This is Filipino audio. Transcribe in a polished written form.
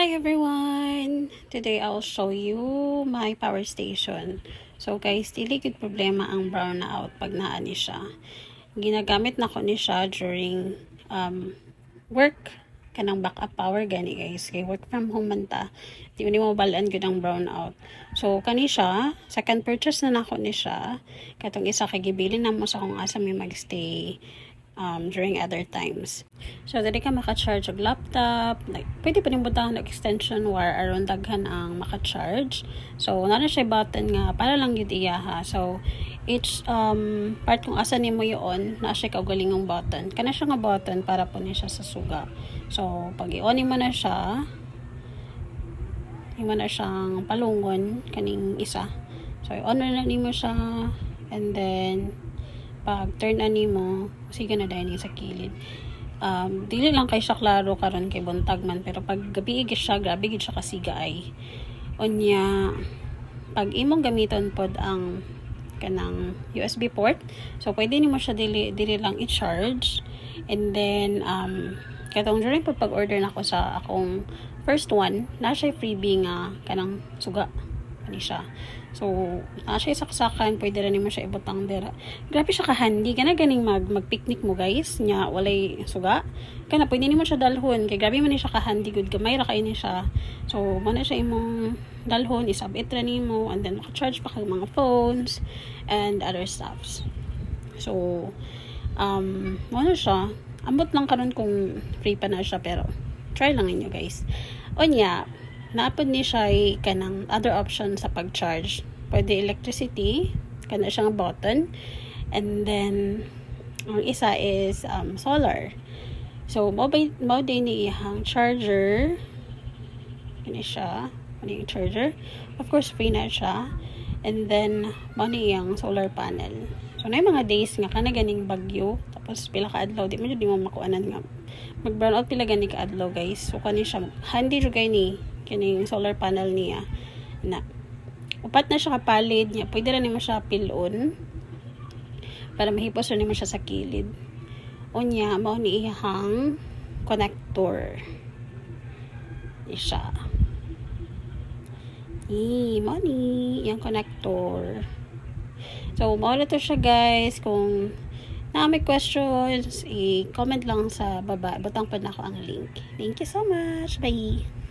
Hi everyone! Today I'll show you my power station. So guys, dili gid problema ang brownout pag naa ni siya. Ginagamit na ko ni siya during work kanang backup power gani guys. Kay work from home man ta. Di mo balaan gud ang brownout. So kani siya, second purchase na nako ni siya. Katong isa kay gibilin na mo sa kung asa may magstay during other times. So, dali ka maka-charge og laptop. Like, pwede pa rin butahan ng extension wire aron daghan ang maka-charge. So, na siya button nga para lang yun iyaha. So, each part kung asa ni mo yun, na siya kaugalingong button. Kana siya nga button para po niya siya sa suga. So, pag i-on mo na siya, mo na siyang palungon kaning isa. So, i-on na mo siya and then pag turn na nimo sige na dahil sa kilid. Dili lang kay siya klaro karon kay buntag man, pero pag gabi gid siya, grabe gid siya kasiga ay. Onya pag imong gamiton pod ang kanang USB port, so pwede nimo siya dili lang i-charge, and then katong during pag order nako sa akong first one, na siya freebie nga kanang suga ani siya. So, siya saksakan, pwede rin mo siya ibutang dira. Grabe siya ka-handy. Kana ganing mag-picnic mo guys, nya walay suga. Kana pwede nimo siya dalhon, kay grabe man siya ka-handy good gamay ra kay ni siya. So, mo na siya imong dalhon, isabit ra nimo, and then maka-charge pa kag mga phones and other stuffs. So, mo na siya. Ambot lang karon kung free pa na siya, pero try lang niyo guys. Onya, naapod ni siya kanang other option sa pag-charge. Pwede electricity, kana siya nga button. And then, ang isa is solar. So, mo din ni ihang charger. Kani siya. Kani yung charger. Of course, free na siya. And then, mo ni iyang solar panel. So, na yung mga days nga kana ganing bagyo. Tapos, pila ka adlaw. Di mo makuanan nga. Mag-brown out pila gani ka adlaw guys. So, kani siya. Handy rin kayo ni kining solar panel niya na upat na siya kapalid niya, pwede rin mo siya pilon para mahipos rin mo siya sa kilid. Unya mao ni ihang connector ni siya mao ni iyang connector. So mao na to siya guys. Kung na may questions, i-comment lang sa baba, butang pa na ako ang link. Thank you so much, bye.